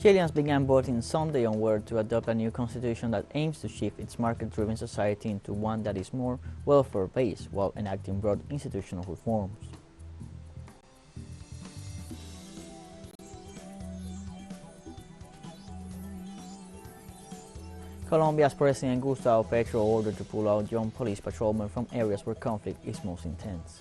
Chileans began voting Sunday on whether to adopt a new constitution that aims to shift its market-driven society into one that is more welfare-based while enacting broad institutional reforms. Colombia's President Gustavo Petro ordered to pull out young police patrolmen from areas where conflict is most intense.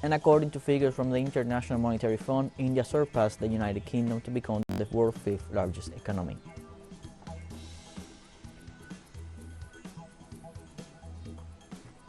And according to figures from the International Monetary Fund, India surpassed the United Kingdom to become the world's fifth largest economy.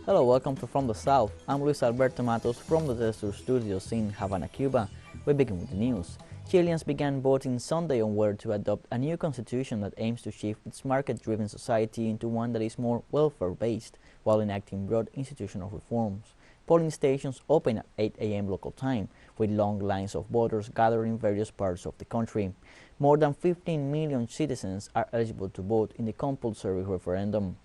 Hello, welcome to From the South. I'm Luis Alberto Matos from the teleSUR studios in Havana, Cuba. We begin with the news. Chileans began voting Sunday on whether to adopt a new constitution that aims to shift its market-driven society into one that is more welfare-based while enacting broad institutional reforms. Polling stations open at 8 a.m. local time, with long lines of voters gathered in various parts of the country. More than 15 million citizens are eligible to vote in the compulsory referendum.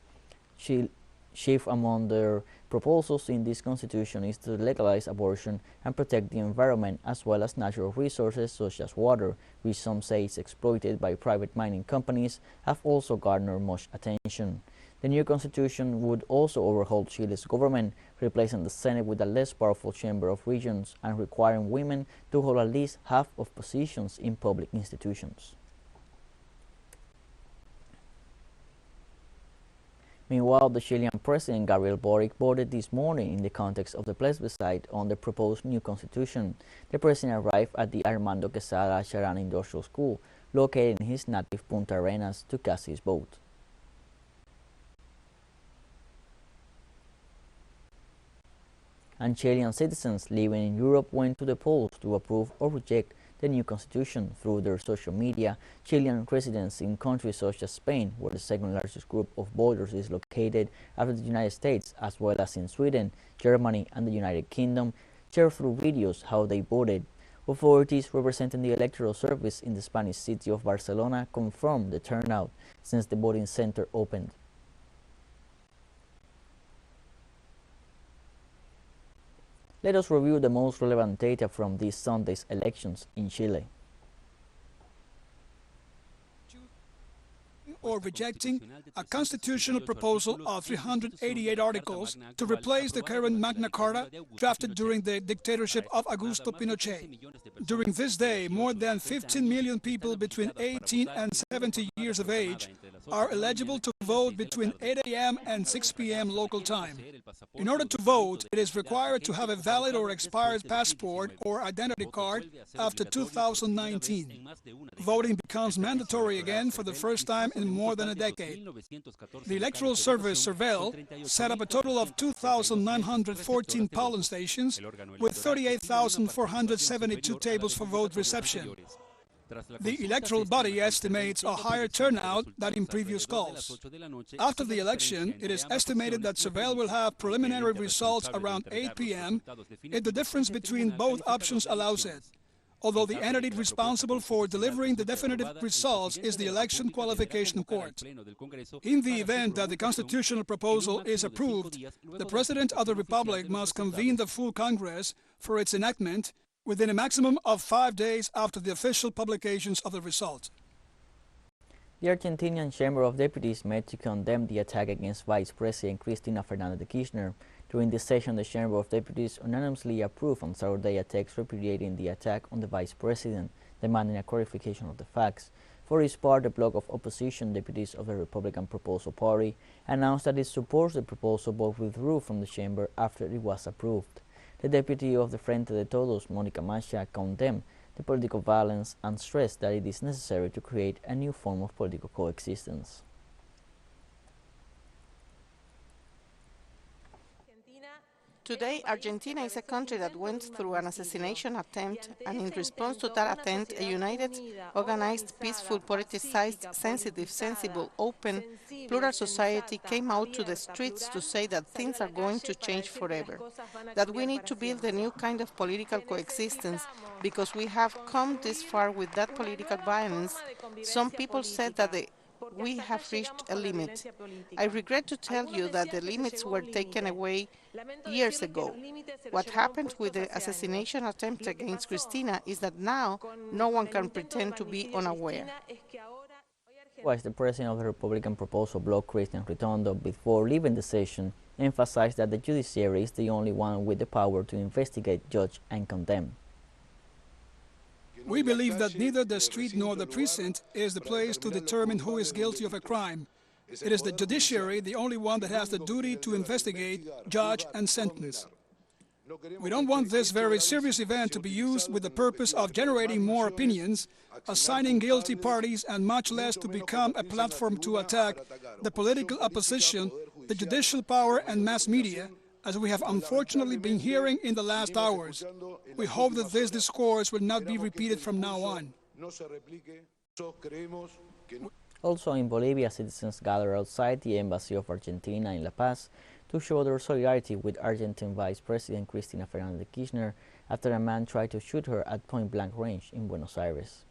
Chief among their proposals in this constitution is to legalize abortion and protect the environment as well as natural resources such as water, which some say is exploited by private mining companies, have also garnered much attention. The new constitution would also overhaul Chile's government, replacing the Senate with a less powerful chamber of regions and requiring women to hold at least half of positions in public institutions. Meanwhile, the Chilean President Gabriel Boric voted this morning in the context of the plebiscite on the proposed new constitution. The president arrived at the Armando Quesada Charan Industrial School, located in his native Punta Arenas, to cast his vote. And Chilean citizens living in Europe went to the polls to approve or reject the new constitution through their social media. Chilean residents in countries such as Spain, where the second largest group of voters is located after the United States, as well as in Sweden, Germany, and the United Kingdom, shared through videos how they voted. Authorities representing the electoral service in the Spanish city of Barcelona confirmed the turnout since the voting center opened. Let us review the most relevant data from this Sunday's elections in Chile. Or rejecting a constitutional proposal of 388 articles to replace the current Magna Carta drafted during the dictatorship of Augusto Pinochet. During this day, more than 15 million people between 18 and 70 years of age are eligible to vote between 8 a.m. and 6 p.m. local time. In order to vote, it is required to have a valid or expired passport or identity card after 2019. Voting becomes mandatory again for the first time in more than a decade. The Electoral Service, Surveil, set up a total of 2,914 polling stations with 38,472 tables for vote reception. The electoral body estimates a higher turnout than in previous calls. After the election, it is estimated that Surveil will have preliminary results around 8 p.m. if the difference between both options allows it, although the entity responsible for delivering the definitive results is the Election Qualification Court. In the event that the constitutional proposal is approved, the President of the Republic must convene the full Congress for its enactment within a maximum of 5 days after the official publications of the result. The Argentinian Chamber of Deputies met to condemn the attack against Vice President Cristina Fernández de Kirchner. During this session, the Chamber of Deputies unanimously approved on Saturday a text repudiating the attack on the Vice President, demanding a clarification of the facts. For its part, the bloc of opposition deputies of the Republican Proposal Party announced that it supports the proposal but withdrew from the chamber after it was approved. The deputy of the Frente de Todos, Mónica Macha, condemned the political violence and stressed that it is necessary to create a new form of political coexistence. Today, Argentina is a country that went through an assassination attempt, and in response to that attempt, a united, organized, peaceful, politicized, sensitive, sensible, open, plural society came out to the streets to say that things are going to change forever, that we need to build a new kind of political coexistence because we have come this far with that political violence. Some people said that the we have reached a limit. I regret to tell you that the limits were taken away years ago. What happened with the assassination attempt against Cristina is that now no one can pretend to be unaware. Likewise, the president of the Republican proposal bloc, Christian Ritondo, before leaving the session, emphasized that the judiciary is the only one with the power to investigate, judge, and condemn. We believe that neither the street nor the precinct is the place to determine who is guilty of a crime. It is the judiciary, the only one that has the duty to investigate, judge, and sentence. We don't want this very serious event to be used with the purpose of generating more opinions, assigning guilty parties, and much less to become a platform to attack the political opposition, the judicial power, and mass media, as we have unfortunately been hearing in the last hours. We hope that this discourse will not be repeated from now on. Also in Bolivia, citizens gathered outside the embassy of Argentina in La Paz to show their solidarity with Argentine Vice President Cristina Fernández de Kirchner after a man tried to shoot her at point-blank range in Buenos Aires.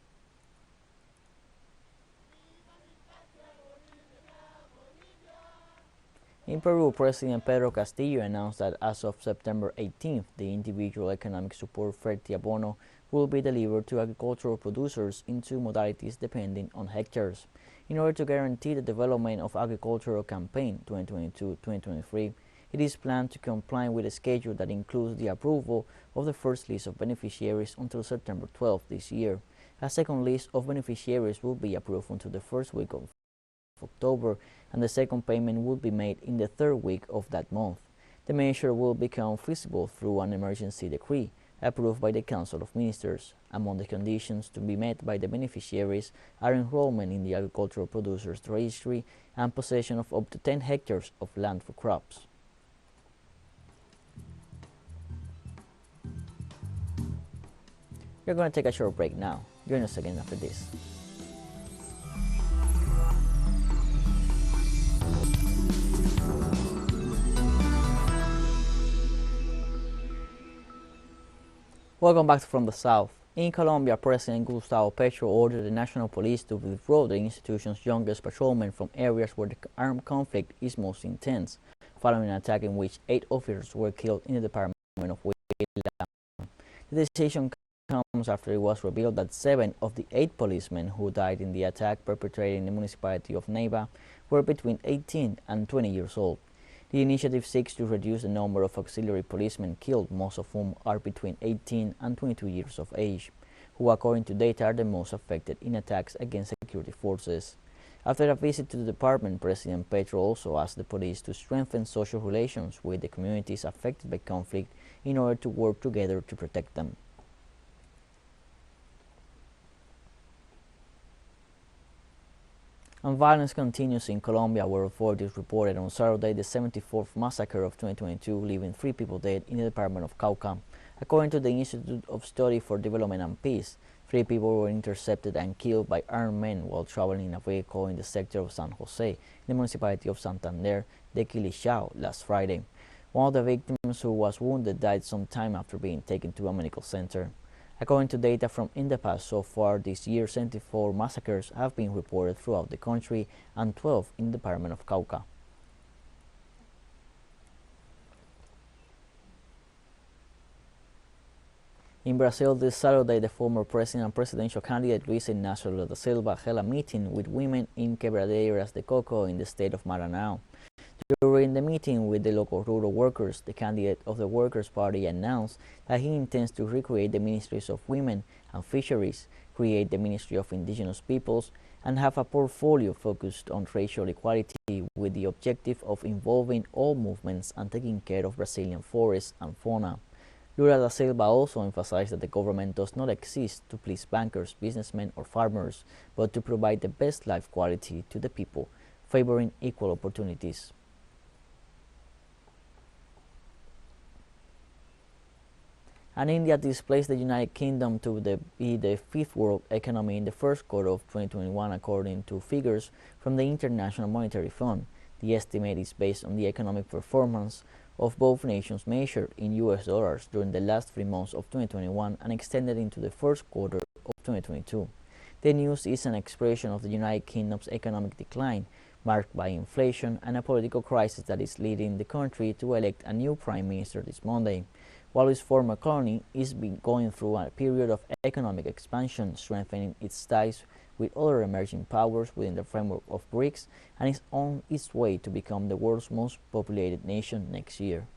In Peru, President Pedro Castillo announced that as of September 18th, the individual economic support Fuerte Abono will be delivered to agricultural producers in two modalities depending on hectares. In order to guarantee the development of agricultural campaign 2022-2023, it is planned to comply with a schedule that includes the approval of the first list of beneficiaries until September 12th this year. A second list of beneficiaries will be approved until the first week of October, and the second payment will be made in the third week of that month. The measure will become feasible through an emergency decree approved by the Council of Ministers. Among the conditions to be met by the beneficiaries are enrollment in the agricultural producers registry and possession of up to 10 hectares of land for crops. We're going to take a short break now. Join us again after this. Welcome back from the South. In Colombia, President Gustavo Petro ordered the national police to withdraw the institution's youngest patrolmen from areas where the armed conflict is most intense, following an attack in which 8 officers were killed in the department of Huila. The decision comes after it was revealed that 7 of the 8 policemen who died in the attack perpetrated in the municipality of Neiva were between 18 and 20 years old. The initiative seeks to reduce the number of auxiliary policemen killed, most of whom are between 18 and 22 years of age, who according to data are the most affected in attacks against security forces. After a visit to the department, President Petro also asked the police to strengthen social relations with the communities affected by conflict in order to work together to protect them. And violence continues in Colombia, where authorities reported on Saturday the 74th massacre of 2022, leaving 3 people dead in the department of Cauca. According to the Institute of Study for Development and Peace, 3 people were intercepted and killed by armed men while traveling in a vehicle in the sector of San Jose, in the municipality of Santander de Quilichao, last Friday. One of the victims, who was wounded, died sometime after being taken to a medical center. According to data from INDEPAS, so far this year 74 massacres have been reported throughout the country and 12 in the department of Cauca. In Brazil this Saturday, the former president and presidential candidate Luis Inácio Lula da Silva held a meeting with women in Quebradeiras de Coco in the state of Maranhão. During the meeting with the local rural workers, the candidate of the Workers' Party announced that he intends to recreate the Ministries of Women and Fisheries, create the Ministry of Indigenous Peoples, and have a portfolio focused on racial equality with the objective of involving all movements and taking care of Brazilian forests and fauna. Lula da Silva also emphasized that the government does not exist to please bankers, businessmen, or farmers, but to provide the best life quality to the people, favoring equal opportunities. And India displaced the United Kingdom to be the 5th world economy in the first quarter of 2021, according to figures from the International Monetary Fund. The estimate is based on the economic performance of both nations measured in US dollars during the last 3 months of 2021 and extended into the first quarter of 2022. The news is an expression of the United Kingdom's economic decline, marked by inflation and a political crisis that is leading the country to elect a new prime minister this Monday, while its former colony is going through a period of economic expansion, strengthening its ties with other emerging powers within the framework of BRICS, and is on its way to become the world's most populated nation next year.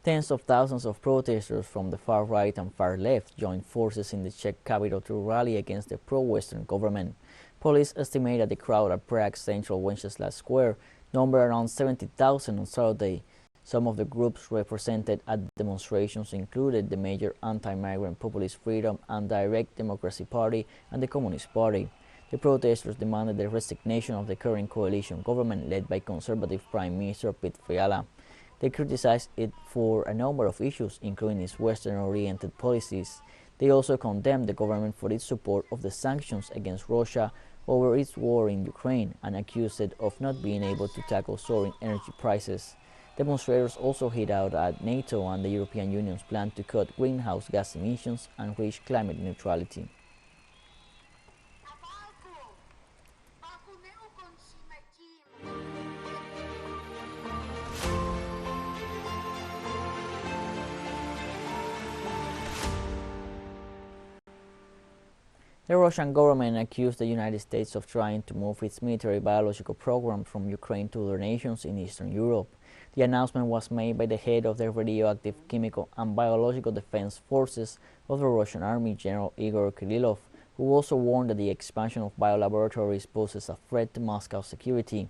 Tens of thousands of protesters from the far right and far left joined forces in the Czech capital to rally against the pro-Western government. Police estimate that the crowd at Prague's central Wenceslas Square numbered around 70,000 on Saturday. Some of the groups represented at demonstrations included the major anti-migrant populist Freedom and Direct Democracy Party and the Communist Party. The protesters demanded the resignation of the current coalition government led by Conservative Prime Minister Pete Fiala. They criticized it for a number of issues, including its Western-oriented policies. They also condemned the government for its support of the sanctions against Russia over its war in Ukraine and accused it of not being able to tackle soaring energy prices. Demonstrators also hit out at NATO and the European Union's plan to cut greenhouse gas emissions and reach climate neutrality. The Russian government accused the United States of trying to move its military biological program from Ukraine to other nations in Eastern Europe. The announcement was made by the head of the radioactive, chemical and biological defense forces of the Russian army, General Igor Kirillov, who also warned that the expansion of biolaboratories poses a threat to Moscow's security.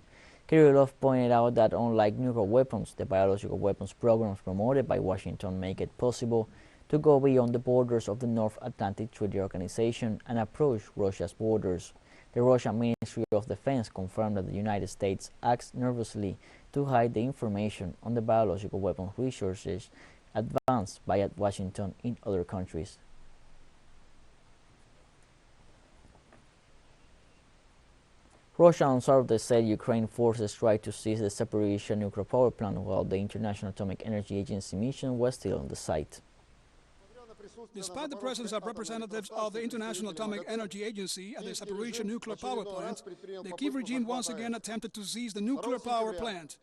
Kirillov pointed out that unlike nuclear weapons, the biological weapons programs promoted by Washington make it possible to go beyond the borders of the North Atlantic Treaty Organization and approach Russia's borders. The Russian Ministry of Defense confirmed that the United States acts nervously to hide the information on the biological weapons resources advanced by Washington in other countries. Russia on Saturday said Ukraine forces tried to seize the Zaporizhzhia nuclear power plant while the International Atomic Energy Agency mission was still on the site. Despite the presence of representatives of the International Atomic Energy Agency at the Zaporizhzhia nuclear power plant, the Kyiv regime once again attempted to seize the nuclear power plant.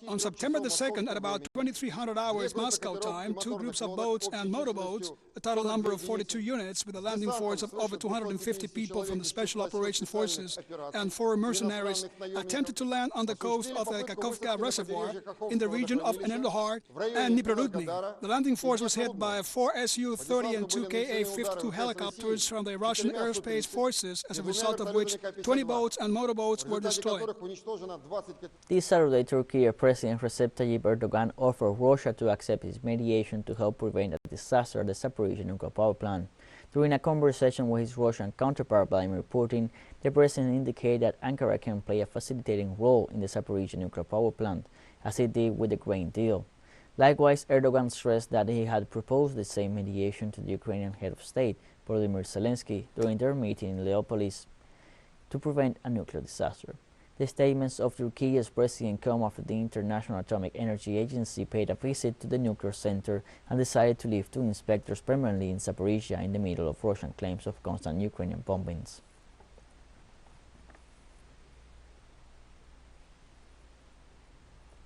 On September the 2nd, at about 2300 hours Moscow time, two groups of boats and motorboats, a total number of 42 units with a landing force of over 250 people from the Special Operations Forces and 4 mercenaries, attempted to land on the coast of the Kakhovka Reservoir in the region of Enerlohar and Dniprorudny. The landing force was hit by 4 Su-30 and 2 Ka-52 helicopters from the Russian Aerospace Forces, as a result of which 20 boats and motorboats were destroyed. This Saturday, Turkey President Recep Tayyip Erdogan offered Russia to accept his mediation to help prevent a disaster at the Zaporizhzhia nuclear power plant. During a conversation with his Russian counterpart Vladimir Putin, the president indicated that Ankara can play a facilitating role in the Zaporizhzhia nuclear power plant, as it did with the grain deal. Likewise, Erdogan stressed that he had proposed the same mediation to the Ukrainian head of state, Volodymyr Zelensky, during their meeting in Leopolis to prevent a nuclear disaster. The statements of Turkey's president come after the International Atomic Energy Agency paid a visit to the nuclear center and decided to leave 2 inspectors permanently in Zaporizhzhia in the middle of Russian claims of constant Ukrainian bombings.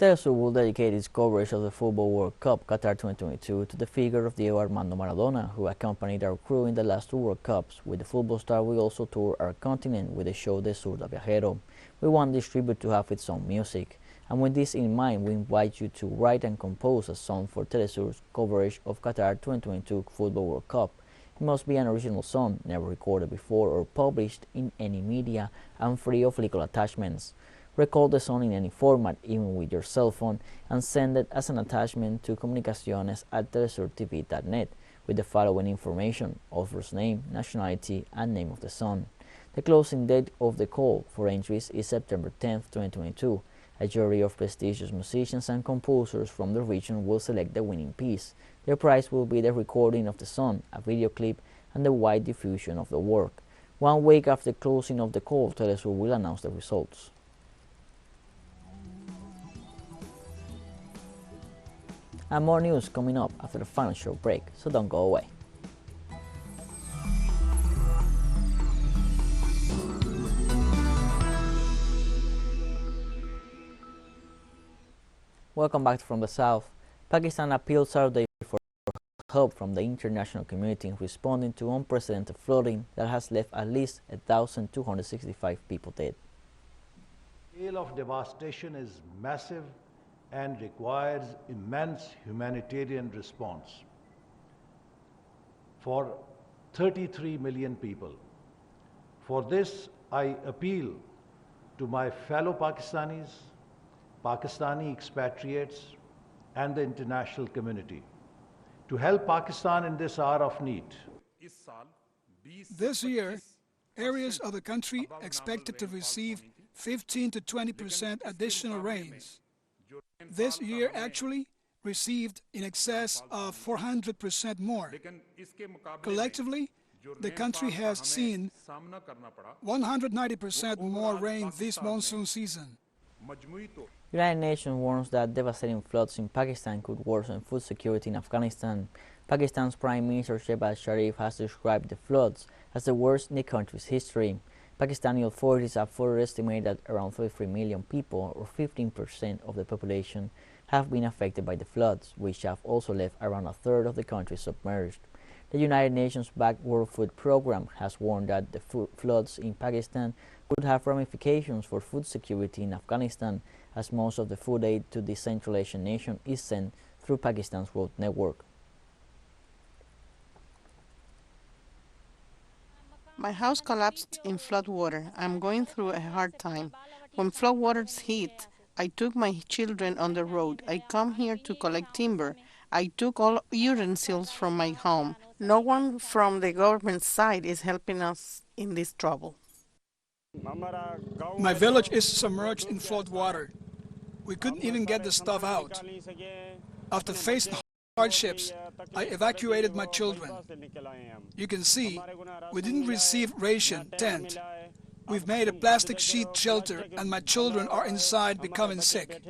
teleSUR will dedicate its coverage of the Football World Cup Qatar 2022 to the figure of Diego Armando Maradona, who accompanied our crew in the last 2 World Cups. With the football star, we also tour our continent with the show De Sur da Viajero. We want this tribute to have its own music, and with this in mind, we invite you to write and compose a song for teleSUR's coverage of Qatar 2022 Football World Cup. It must be an original song, never recorded before or published in any media, and free of legal attachments. Record the song in any format, even with your cell phone, and send it as an attachment to comunicaciones@telesurtv.net with the following information: author's name, nationality, and name of the song. The closing date of the call for entries is September 10, 2022. A jury of prestigious musicians and composers from the region will select the winning piece. Their prize will be the recording of the song, a video clip, and the wide diffusion of the work. 1 week after the closing of the call, teleSUR will announce the results. And more news coming up after the final short break, so don't go away. Welcome back from the South. Pakistan appealed Saturday for help from the international community in responding to unprecedented flooding that has left at least 1,265 people dead. The scale of devastation is massive and requires immense humanitarian response for 33 million people. For this, I appeal to my fellow Pakistanis, Pakistani expatriates, and the international community to help Pakistan in this hour of need. This year, areas of the country expected to receive 15 to 20% additional rains. This year actually received in excess of 400% more. Collectively, the country has seen 190% more rain this monsoon season. United Nations warns that devastating floods in Pakistan could worsen food security in Afghanistan. Pakistan's Prime Minister Shehbaz Sharif has described the floods as the worst in the country's history. Pakistani authorities have further estimated that around 33 million people, or 15% of the population, have been affected by the floods, which have also left around a third of the country submerged. The United Nations-backed World Food Programme has warned that the floods in Pakistan could have ramifications for food security in Afghanistan, as most of the food aid to the Central Asian nation is sent through Pakistan's road network. My house collapsed in floodwater. I'm going through a hard time. When floodwaters hit, I took my children on the road. I come here to collect timber. I took all utensils from my home. No one from the government side is helping us in this trouble. My village is submerged in flood water. We couldn't even get the stuff out. After facing hardships, I evacuated my children. You can see, we didn't receive ration, tent. We've made a plastic sheet shelter and my children are inside becoming sick.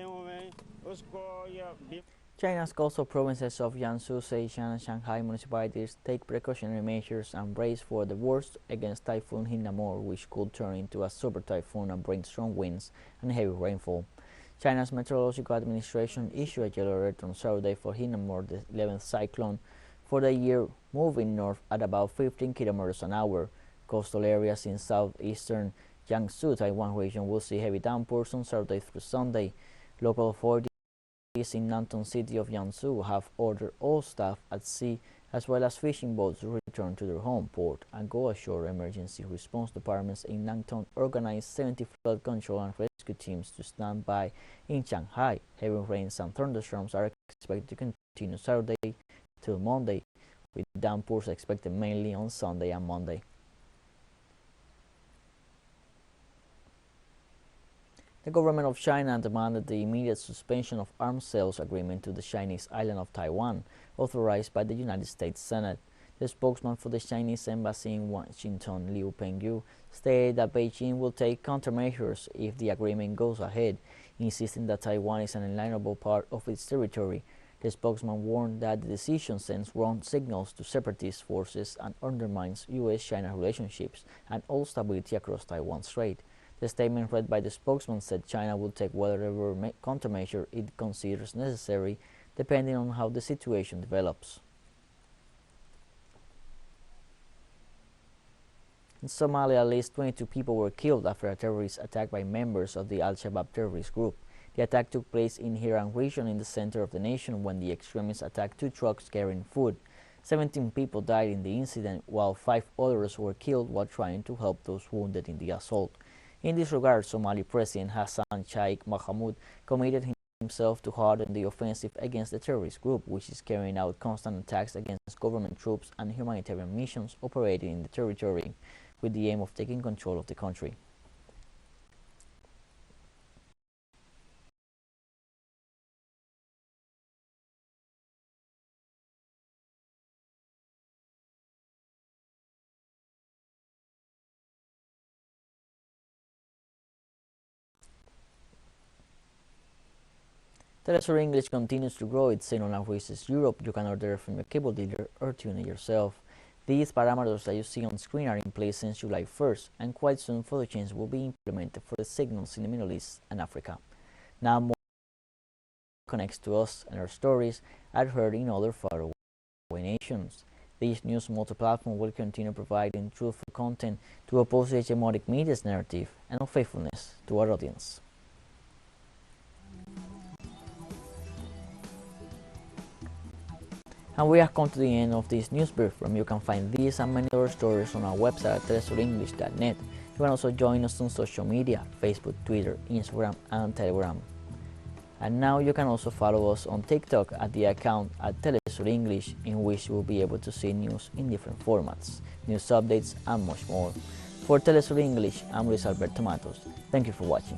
China's coastal provinces of Jiangsu, Zhejiang, and Shanghai municipalities take precautionary measures and brace for the worst against Typhoon Hinnamor, which could turn into a super typhoon and bring strong winds and heavy rainfall. China's Meteorological Administration issued a yellow alert on Saturday for Hinnamor, the 11th cyclone for the year, moving north at about 15 kilometers an hour. Coastal areas in southeastern Jiangsu, Taiwan region will see heavy downpours on Saturday through Sunday. Local authorities in Nanton city of Jiangsu have ordered all staff at sea as well as fishing boats to return to their home port and go ashore. Emergency response departments in Nanton organized 70 flood control and rescue teams to stand by in Shanghai. Heavy rains and thunderstorms are expected to continue Saturday till Monday, with downpours expected mainly on Sunday and Monday. The government of China demanded the immediate suspension of arms sales agreement to the Chinese island of Taiwan, authorized by the United States Senate. The spokesman for the Chinese embassy in Washington, Liu Pengyu, stated that Beijing will take countermeasures if the agreement goes ahead, insisting that Taiwan is an inalienable part of its territory. The spokesman warned that the decision sends wrong signals to separatist forces and undermines U.S.-China relationships and all stability across Taiwan Strait. The statement read by the spokesman said China will take whatever countermeasure it considers necessary, depending on how the situation develops. In Somalia, at least 22 people were killed after a terrorist attack by members of the Al-Shabaab terrorist group. The attack took place in Hiran region in the center of the nation when the extremists attacked 2 trucks carrying food. 17 people died in the incident, while 5 others were killed while trying to help those wounded in the assault. In this regard, Somali President Hassan Sheikh Mohamud committed himself to harden the offensive against the terrorist group, which is carrying out constant attacks against government troops and humanitarian missions operating in the territory, with the aim of taking control of the country. teleSUR English continues to grow its sale on languages Europe. You can order from your cable dealer or tune it yourself. These parameters that you see on screen are in place since July 1st, and quite soon further changes will be implemented for the signals in the Middle East and Africa. Now more connects to us and our stories are heard in other faraway nations. This news multi-platform will continue providing truthful content to oppose the hegemonic media's narrative and unfaithfulness to our audience. And we have come to the end of this news brief. You can find these and many other stories on our website at telesurenglish.net. You can also join us on social media, Facebook, Twitter, Instagram, and Telegram. And now you can also follow us on TikTok at the account at teleSUR English, in which you will be able to see news in different formats, news updates, and much more. For teleSUR English, I'm Luis Alberto Matos. Thank you for watching.